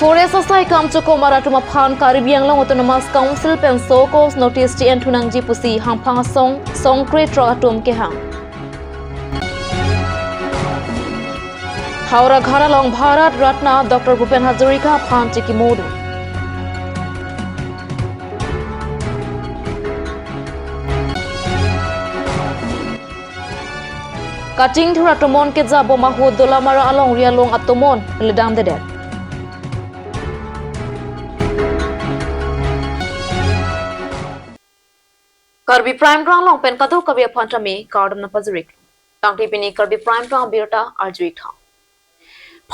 Forest Society kam choko maratuma phan Karbi Anglong Autonomous Council pen sokos notice ti enthunang ji pusi hamphang song creator atom ke hang Haura Ghara long Bharat Ratna Dr. Bhupen Hazarika phan chiki modu Kating thura tomon ke jabo mahu dolamara along rialong atomon ledam de det Karbi Prime Rang long pen kadu kabi phantami cardam na pazurik tangti pini Karbi Prime Rang birta arjuik tha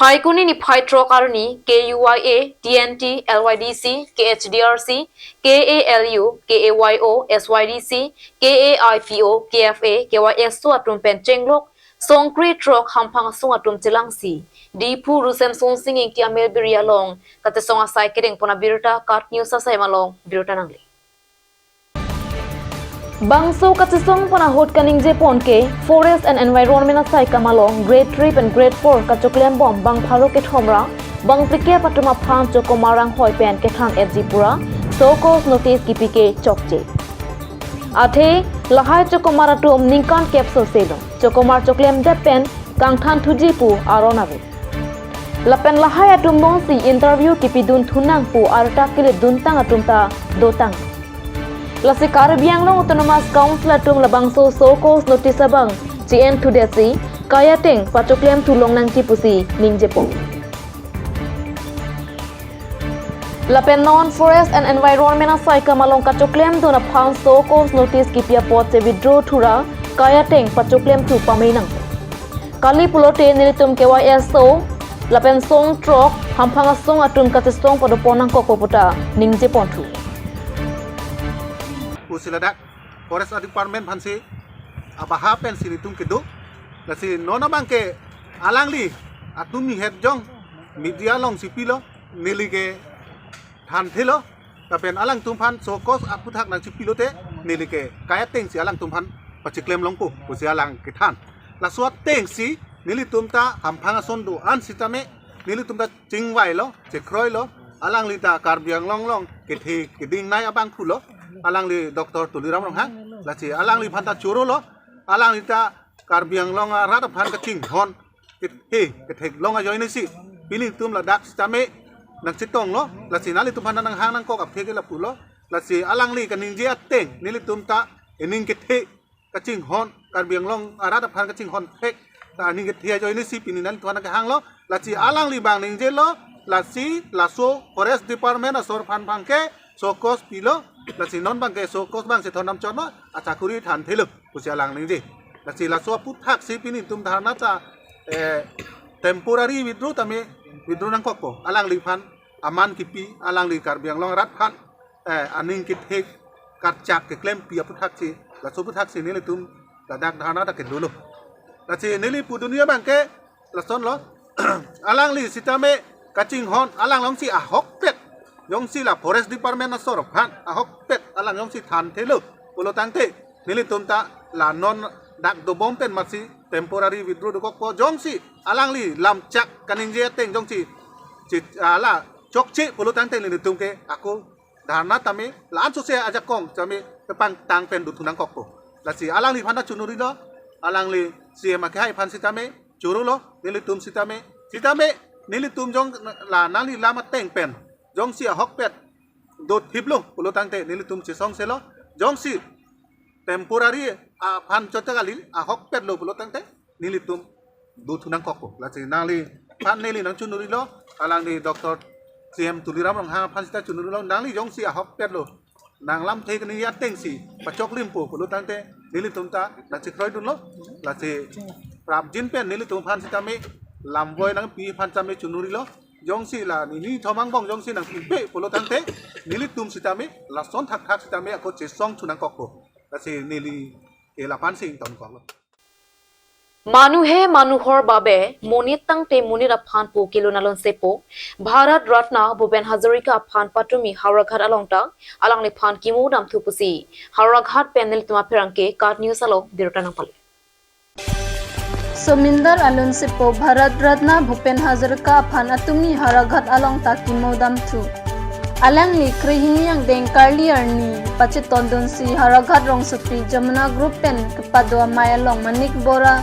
phai kuni ni phai trok arni KUYA TNT LYDC KHDRC KALU KAYO SYDC KAIPO KFA KYSO atum pen chenglok songkri trok hamphang song atum chilangsi dipu rusem song singing ti amel biria long kate song asai kedeng pona birta kat news asai malong birta nangli Bangso katisong panahot kaning Japon ke Forest and Environment Asai kamalong grade 3 and grade 4 kachoklem bom bang pharo ke thomra bang plike patuma phan chokomarang hoi pen ke thang ejipura sokos notice kipike chokche athe lahai chokomaratum ningkan capsule selo chokomar choklem depen kangthan thujipu aronabe lapen lahai atum bongsi interview kipidun thunang pu arta kile duntang atumta dotang Lasi Karbi Anglong Autonomous Council atung labangso sokos notice abang GN Tudesi kayateng pachoklem tulong nang cipusi ningjepo. Lapen non Forest and Environment Asai kamalong kachoklem do na phang sokos notice kipia pot se withdraw thura kayateng pachoklem tu pamainang. Kali pulote nilitum KYSO lapen song trok hamphang song atung katistong podoponang kokoputa ningjepon thu. Siladak Forest Department pansi abaha pen sinitum kedu lasi nona bangke alangli atumi het jong media long sipilo nilige than thilo tapen alang tumpan sokos aputhak nang sipilo te nilige kaya teng si alang tumpan pachiklem longpu pusi alang ke than la suat teng si nilitumta hamphanga sondu an sitame nilitumta chingwai lo chekroi lo alang lita Karbi Anglong long ke thi ke ding nai abang khulo alang li doktor tuliram rong hang lachi alang li phanta churo lo alang li ta Karbi Anglong rat phan ka ching hon he ke thek long a join si piling tum la dak stame nak chitong lo lachi nali tum phan nang hang nang kok ap the ke la pulo lachi alang li ka ning je ateng nili tum ta ening ke the ka ching hon Karbi Anglong rat phan ka ching hon thek ta ning ke the join si pinin nan thon ka hang lo lachi alang li bang ning je lo lachi laso Forest Department asor phan phang ke sokos pilo lasi non bang ke sokos bang se thonam chono achakuri than thiluk pusia lang ning ji lasi laso puthak si pini tum dharna cha temporary withdraw nang kokko alang li phan aman kipi alang li Karbi Anglong rat phan aning ki thek katchak ke claim pia puthak si laso puthak si nili tum dadak dharna ta ke dulu lasi nili pu dunia bang ke lason lo alang li sitame kaching hon alang long si a hok pet yong si la Forest Department na sorok han ahok pet alang yong si than thelu pulo tangte nili tumta la non dak do bom pen masi temporary withdraw do ko jong si alang li lam chak kaning je teng jong si ala chok chi pulo tangte nili tumke aku dharna tame la an se aja kong chame tepang tang pen du thunang kokko la si alang li phana chunuri lo alang li si ma khai phan si tame churu lo nili tum si tame nili tum jong la nali lama teng pen jong si hok pet dot hiplo pulo tangte nilitum si song selo jong si temporary phan chotagali hok pet lo pulo tangte nilitum du thunang kokko la si nali phan neli nang chunuri lo alang ni doktor CM tuliram rong ha phan sta chunuri lo nang li jong si hok pet lo nang lam the kani ya teng si pachok lim po pulo tangte nilitum ta na si kroi dun lo la si prap jin pen nilitum phan sitame lamboy nang pi phan chame chunuri lo jong si la ni thomang bong jong si nang pe polo tangte nili tum sitame la son thak thak sitame ako che song chunang kokko la si nili e la pan sing ton kok Manuhe manuhor babe monit tangte monit aphan po kilonalon sepo Bharat Ratna Bhupen Hazarika aphan patumi Hauraghat alongta alang le phan kimu dam thupusi Hauraghat panel tuma pherangke kat news alo birotanang pale Sominder alun sipo Bharat Ratna Bhupen Hazarika Phan atumi Haraghat along takimodam thu. Alang li krihiniang deng Karli arni pachit tondon si Haraghat rong sutri Jamuna Group pen kepadua Mayalong Manik Bora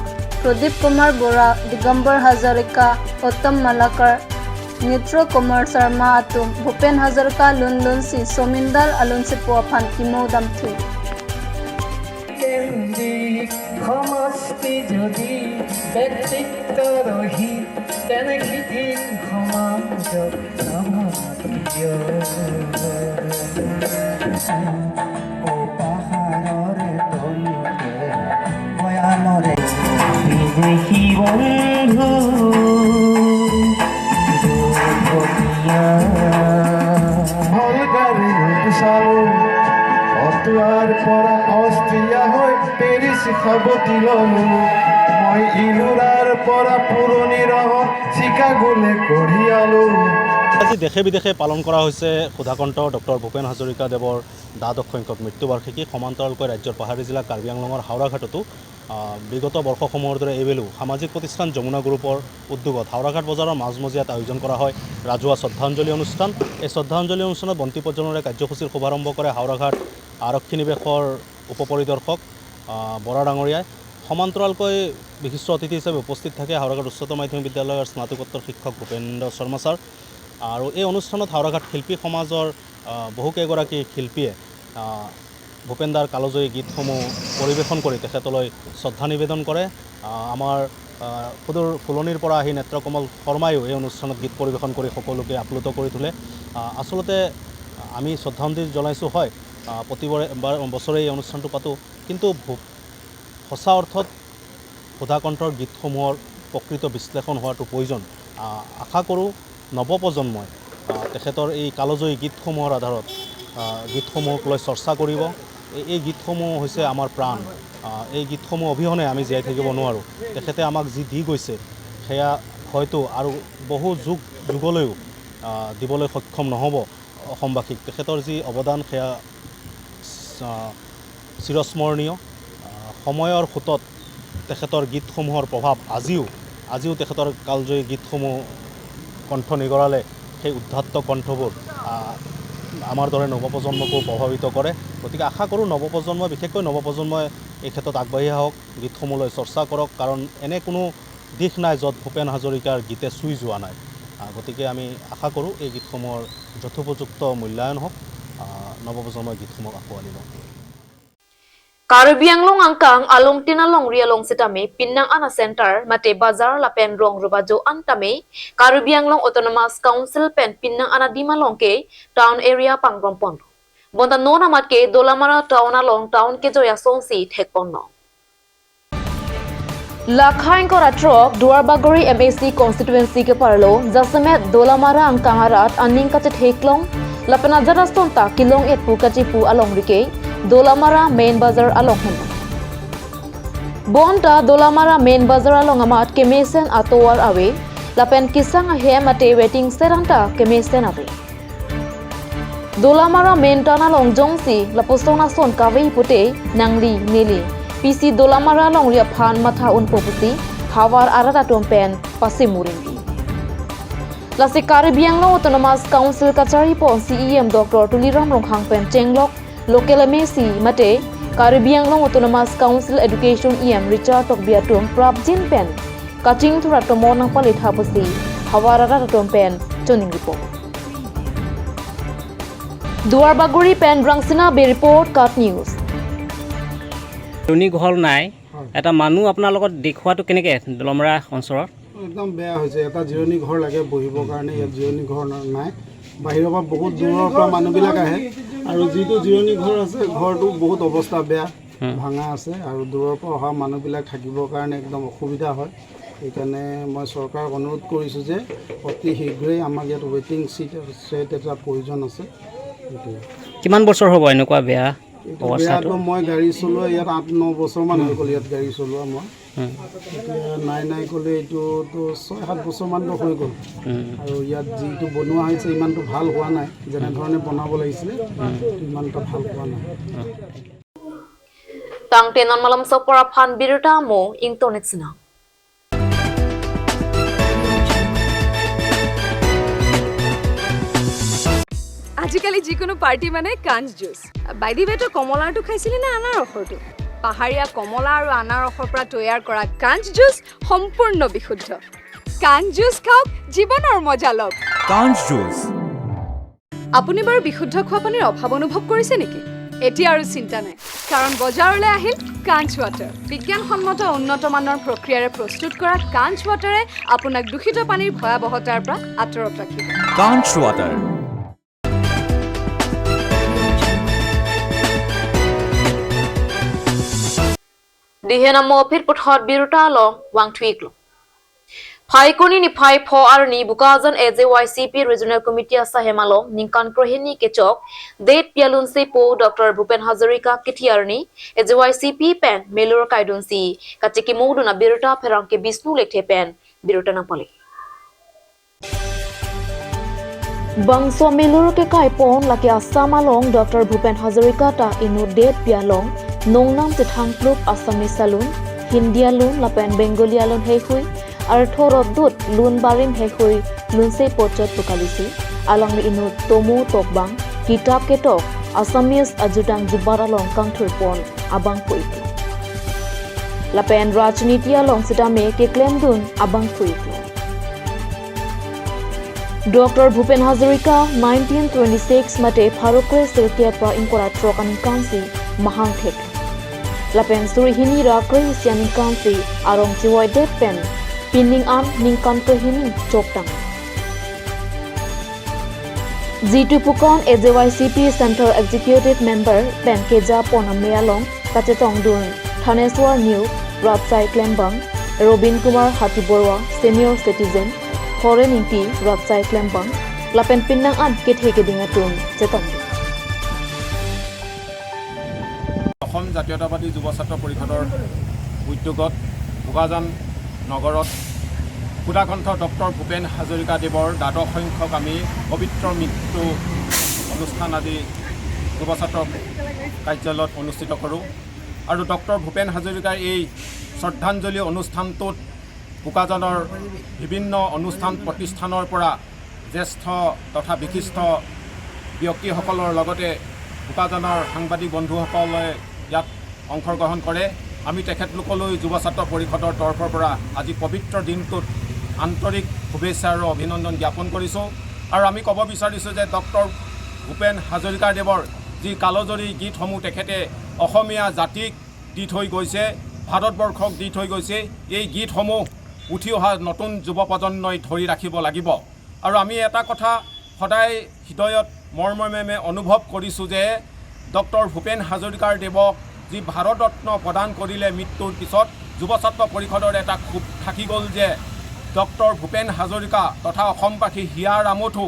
Pradip Kumar Bora Digambar Hazarika Uttam Malakar Nitro Kumar Sharma atum Bhupen Hazarika lun si Sominder alun sipo Phan kimodam thu. সমষ্টি যদি ব্যক্তিত্ব ৰহি তেনে সিদিন সমাজ পাহাৰৰ তলতে ভয়ামৰে বিদেশী বন্ধু ভলগাৰী চালো অতুৱাৰ পৰা অষ্ট্ৰিয়া হৈ পেৰিছ খাবতি ললো মই ইলোৰাৰ পৰা পুৰণি ৰহত চিকাগোলে কঢ়িয়ালো আজি দেশে বিদেশে পালন কৰা হৈছে সুধাকণ্ঠ ডক্টৰ ভূপেন হাজৰিকাদেৱৰ দ্বাদশ সংখ্যক মৃত্যুবাৰ্ষিকী সমান্তৰালকৈ ৰাজ্যৰ পাহাৰী জিলা কাৰ্বি আংলঙৰ হাওৰাঘাটতো বিগত বৰ্ষসমূহৰ দৰে এইবেলো সামাজিক প্ৰতিষ্ঠান যমুনা গ্ৰুপৰ উদ্যোগত হাওৰাঘাট বজাৰৰ মাজমজিয়াত আয়োজন কৰা হয় ৰাজহুৱা শ্ৰদ্ধাঞ্জলি অনুষ্ঠান। এই শ্ৰদ্ধাঞ্জলি অনুষ্ঠানত বন্তি প্ৰজ্বলনেৰে কাৰ্যসূচীৰ শুভাৰম্ভ কৰে হাওৰাঘাট আৰক্ষী নিৱেশৰ উপপৰিদৰ্শক বৰা ডাঙৰীয়াই। সমান্তৰালকৈ বিশিষ্ট অতিথি হিচাপে উপস্থিত থাকে হাওৰাঘাট উচ্চতৰ মাধ্যমিক বিদ্যালয়ৰ স্নাতকোত্তৰ শিক্ষক ভূপেন্দ্ৰ শৰ্মা ছাৰ। আৰু এই অনুষ্ঠানত হাওৰাঘাট শিল্পী সমাজৰ বহুকেইগৰাকী শিল্পীয়ে ভূপেনদাৰ কালজয়ী গীতসমূহ পৰিৱেশন কৰি তেখেতলৈ শ্ৰদ্ধা নিবেদন কৰে। আমাৰ সুদূৰ ফুলনিৰ পৰা আহি নেত্ৰকমল শৰ্মায়ো এই অনুষ্ঠানত গীত পৰিৱেশন কৰি সকলোকে আপ্লুত কৰি তোলে। আচলতে আমি শ্ৰদ্ধাঞ্জলি জনাইছোঁ হয়, প্ৰতি বছৰে এই অনুষ্ঠানটো পাতোঁ, কিন্তু সঁচা অৰ্থত সুধাকণ্ঠৰ গীতসমূহৰ প্ৰকৃত বিশ্লেষণ হোৱাটো প্ৰয়োজন। আশা কৰোঁ নৱপ্ৰজন্মই তেখেতৰ এই কালজয়ী গীতসমূহৰ আধাৰত গীতসমূহক লৈ চৰ্চা কৰিব। এই গীতসমূহ হৈছে আমাৰ প্ৰাণ। এই গীতসমূহ অবিহনে আমি জীয়াই থাকিব নোৱাৰোঁ। তেখেতে আমাক যি দি গৈছে সেয়া হয়তো আৰু বহু যুগলৈও দিবলৈ সক্ষম নহ'ব অসমবাসীক। তেখেতৰ যি অৱদান সেয়া চিৰস্মৰণীয়। সময়ৰ সোঁতত তেখেতৰ গীতসমূহৰ প্ৰভাৱ আজিও তেখেতৰ কালজয়ী গীতসমূহ কণ্ঠ নিগৰালে সেই উদ্ধাত্ত কণ্ঠবোৰ আমাৰ দৰে নৱপ্ৰজন্মকো প্ৰভাৱিত কৰে। গতিকে আশা কৰোঁ নৱপ্ৰজন্মই, বিশেষকৈ নৱপ্ৰজন্মই এই ক্ষেত্ৰত আগবাঢ়ি আহক, গীতসমূহলৈ চৰ্চা কৰক, কাৰণ এনে কোনো দিশ নাই য'ত ভূপেন হাজৰিকাৰ গীতে চুই যোৱা নাই। গতিকে আমি আশা কৰোঁ এই গীতসমূহৰ যথোপযুক্ত মূল্যায়ন হওক, নৱপ্ৰজন্মই গীতসমূহ আঁকোৱালি লওক। Karbi Anglong angkang along tinalong rialong sitame Pinang Ana Center mate bazar lapen rong rubajo antame Karbi Anglong Autonomous Council pen Pinang Ana Dimalong ke town area pangrompon. Bonta nona mat ke Dolamara town along town ke joya songsi thekponno. Lakhain kora trok Duarbagori MAC constituency ke parlo Jasamet Dolamara angkang arat aning kate theklong lapena jarastonta kilong etpu kachipu along rike Dolamara main bazar along hen. Bonta Dolamara main bazar along amat kemesen atowar awe lapen kisang ahe mate waiting seranta kemesen awe. Dolamara main tan along jongsi lapostona son kawei pute nangli nili PC Dolamara along ria phan matha unpopusi hawar arata tompen pasimuringi. Lasi Karbi Anglong Autonomous Council Kachari pon CEM Dr. Tuliram Ronghang pen chenglok Local MAC mate Karbi Anglong Autonomous Council Education EM Richard Tokbiatum Prabjin pen Kaching thura tomona palit hapasi Hawarara tom pen Choning report Duarbaguri pen Drangsina be report Cut News Tuni ঘৰ নাই এটা মানুহ আপোনাৰ লগত দেখুৱাটো কেনেকৈ দলমৰা অঞ্চলত একদম বেয়া হৈছে এটা জিৰণি ঘৰ লাগে বহিবৰ কাৰণে ইয়াত জিৰণি ঘৰ নাই বাহিৰৰ পৰা বহুত দূৰৰ পৰা মানুহবিলাক আহে আৰু যিটো জিৰণি ঘৰ আছে ঘৰটো বহুত অৱস্থা বেয়া ভাঙা আছে আৰু দূৰৰ পৰা অহা মানুহবিলাক থাকিবৰ কাৰণে একদম অসুবিধা হয় সেইকাৰণে মই চৰকাৰক অনুৰোধ কৰিছোঁ যে অতি শীঘ্ৰেই আমাক ইয়াত ৱেটিং ছেট এটা প্ৰয়োজন আছে কিমান বছৰ হ'ব এনেকুৱা বেয়া অৱস্থাটো মই গাড়ী চলোৱা ইয়াত 8-9 বছৰমান হৈ গ'ল ইয়াত গাড়ী চলোৱা মই নাই ক'লে এইটোতো 6-7 বছৰমানটো হৈ গ'ল আৰু ইয়াত যিটো বনোৱা হৈছে ইমানটো ভাল হোৱা নাই যেনেধৰণে বনাব লাগিছিলে ইমানটো ভাল হোৱা নাই Tang tenan malam sopora phan birta mo internet sina আজিকালি যিকোনো পাৰ্টি মানে কাঞ্চ জুচ বাইদি বেটো কমলাৰটো খাইছিলি না আনাৰসৰটো পাহাৰীয়া কমলা আৰু আনাৰসৰ পৰা তৈয়াৰ কৰা কাঞ্চ জুচ সম্পূৰ্ণ বিশুদ্ধ কাঞ্চ জুচ খাওক জীৱনৰ মজা লওক কাঞ্চ জুচ আপুনি বাৰু বিশুদ্ধ খোৱা পানীৰ অভাৱ অনুভৱ কৰিছে নেকি এতিয়া আৰু চিন্তা নাই কাৰণ বজাৰলৈ আহিল কাঞ্চ ৱাটাৰ বিজ্ঞানসন্মত উন্নত মানৰ প্ৰক্ৰিয়াৰে প্ৰস্তুত কৰা কাঞ্চ ৱাটাৰে আপোনাক দূষিত পানীৰ ভয়াৱহতাৰ পৰা আঁতৰত ৰাখিব কাঞ্চ water Dihena mopit puthot biruta long wang twiklo. Phai kuni ni phai pho arni bukazan AJYCP Regional Committee asahemalong ningkan krohini kechok date pialun se po Dr. Bhupen Hazarika kitiarni AJYCP pen melur kaidun si katiki moduna biruta pherang ke bisnu lekhe pen biruta na pale. Bangso melur ke kai pon laki asamalong Dr. Bhupen Hazarika ta inu date pialong Nongnam tithang klub Assamese salon Hindia lun lapen Bengali alon hei hui arthorot dut lun barim hei hui lun se pochot pukalisi alang mi inu tomu tokbang kitab ketok Assamese ajudang jibar along kang thurpon abang puitlo lapen rajniti along sidame ke claim dun abang puitlo Dr. Bhupen Hazarika 1926 mate Pharokre Sirkia pra inkora trokan kansi mahang thek Lapen surihini ra kri sianing kansi arong chiwai det pen pinning am ningkan kohini choktang G2 Pukon AJYCP Central Executive Member pen keja ponamyalong kachetong dun Thaneswar New Rapsai Klembang Robin Kumar Hatiborwa Senior Citizen Foreign MP Rapsai Klembang lapen pinnang an kethegedingatun chetong Assam জাতীয়তাবাদী যুৱ ছাত্ৰ পৰিষদৰ উদ্যোগত বোকাজান নগৰত ক্ষুধাকণ্ঠ doctor Bhupen Hazarika দেৱৰ দ্বাদশ সংখ্যক আমি পবিত্ৰ মৃত্যু অনুষ্ঠান আদি যুৱ ছাত্ৰ কাৰ্যালয়ত অনুষ্ঠিত কৰোঁ আৰু ডক্টৰ ভূপেন হাজৰিকাৰ এই শ্ৰদ্ধাঞ্জলি অনুষ্ঠানটোত বোকাজানৰ বিভিন্ন অনুষ্ঠান প্ৰতিষ্ঠানৰ পৰা জ্যেষ্ঠ তথা বিশিষ্ট ব্যক্তিসকলৰ লগতে বোকাজানৰ সাংবাদিক বন্ধুসকলে ইয়াত অংশগ্ৰহণ কৰে আমি তেখেতলোকলৈ যুৱ ছাত্ৰ পৰিষদৰ তৰফৰ পৰা আজি পবিত্ৰ দিনটোত আন্তৰিক শুভেচ্ছা আৰু অভিনন্দন জ্ঞাপন কৰিছোঁ আৰু আমি ক'ব বিচাৰিছোঁ যে ডক্টৰ ভূপেন হাজৰিকা দেৱৰ যি কালজয়ী গীতসমূহ তেখেতে অসমীয়া জাতিক দি থৈ গৈছে ভাৰতবৰ্ষক দি থৈ গৈছে এই গীতসমূহ উঠি অহা নতুন যুৱ প্ৰজন্মই ধৰি ৰাখিব লাগিব আৰু আমি এটা কথা সদায় হৃদয়ত মৰ্মমেমে অনুভৱ কৰিছোঁ যে ডক্টৰ ভূপেন হাজৰিকাৰ দেৱক যি ভাৰত ৰত্ন প্ৰদান কৰিলে মৃত্যুৰ পিছত যুৱ ছাত্ৰ পৰিষদৰ এটা খুব থাকি গ'ল যে ডক্টৰ ভূপেন হাজৰিকা তথা অসমবাসী হিয়াৰ আমঠু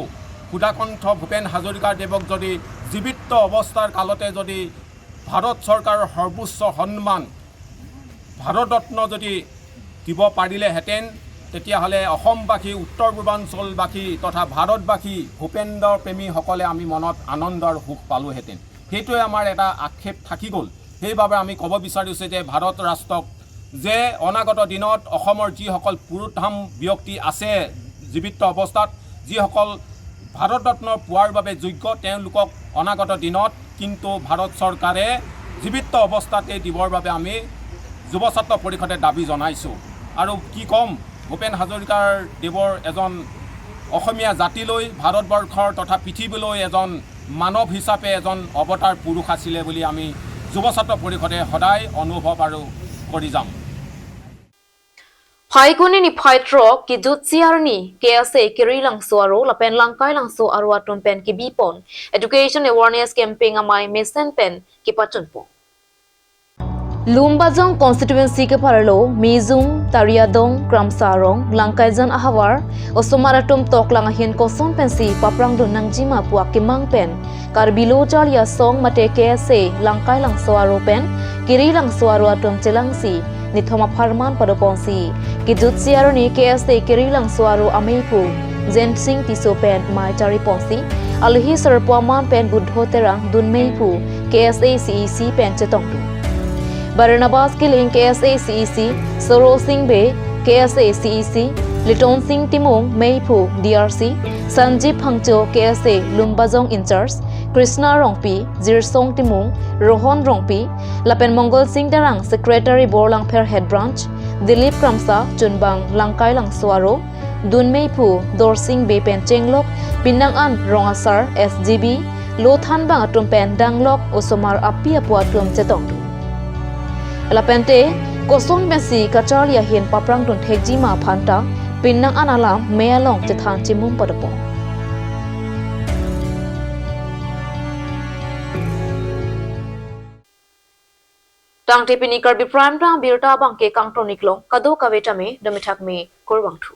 ক্ষুধাকণ্ঠ ভূপেন হাজৰিকাৰ দেৱক যদি জীৱিত অৱস্থাৰ কালতে যদি ভাৰত চৰকাৰৰ সৰ্বোচ্চ সন্মান ভাৰত ৰত্ন যদি দিব পাৰিলেহেঁতেন তেতিয়াহ'লে অসমবাসী উত্তৰ পূৰ্বাঞ্চলবাসী তথা ভাৰতবাসী ভূপেন্দ্ৰ প্ৰেমীসকলে আমি মনত আনন্দ আৰু সুখ পালোহেঁতেন সেইটোৱে আমাৰ এটা আক্ষেপ থাকি গ'ল সেইবাবে আমি ক'ব বিচাৰিছোঁ যে ভাৰত ৰাষ্ট্ৰক যে অনাগত দিনত অসমৰ যিসকল পুৰুষাম ব্যক্তি আছে জীৱিত অৱস্থাত যিসকল ভাৰত ৰত্ন পোৱাৰ বাবে যোগ্য তেওঁলোকক অনাগত দিনত কিন্তু ভাৰত চৰকাৰে জীৱিত অৱস্থাতে দিবৰ বাবে আমি যুৱ ছাত্ৰ পৰিষদে দাবী জনাইছোঁ আৰু কি ক'ম ভূপেন হাজৰিকাৰ দেৱৰ এজন অসমীয়া জাতিলৈ ভাৰতবৰ্ষৰ তথা পৃথিৱীলৈ এজন মানৱ হিচাপে এজন অৱতাৰ পুৰুষ আছিলে বুলি আমি যুৱ ছাত্ৰ পৰিষদে সদায় অনুভৱ আৰু কৰি যাম Haikuni ni phaitro ki jutsiarni KSA kiri langso aro lapen langkai langso aro atum pen ki bipon education awareness campaign amai mesen pen ki pachunpo Lumbajong constituency ke paralo Mizung Tariadong Kramsarong Langkaijan ahawar osomaratum toklang ahin koson pensi paprang dun nangjima puak kimang pen Karbilo chalia song mate KSA langkai langso aro pen kiri langso aro atum chelangsi Nithoma Farman Padoponsi, Kijutsi Aroni KSA Kirilang Suaru Amepu, Zensing Tiso Pen Mai Chari Ponsi, Alihi Sarpuaman Pen Budho Terang Dun Meipu, KSA CEC Pen Chetongdu. Barnabas Killing KSA CEC, Soro Singbe, KSA CEC Liton Singh Timong Meipu DRC Sanjeev Hangcho KSA Lumbajong in charge Krishna Rongpi Jirsong Timong Rohon Rongpi Lapen Mongol Singh Darang Secretary Borlangpher Head Branch Dilip Kramsa Chunbang Langkai Langswaro Dunmeipu Dorsing Bepen Chenglok Pinang An Rongasar SGB Lothan Bang Atumpen Danglok Osomar Api Apua Tum Chetong Lapente Kosong Messi Kachalia Hin Paprang Tun Thekjima Phanta Pinang An Alam Mealong Chethan Chimum Padapong Tang Tipini Karbi Prime Tang Birta Bangke Kang Toniklo Kado Kavetame Domithak Me Korbang Thu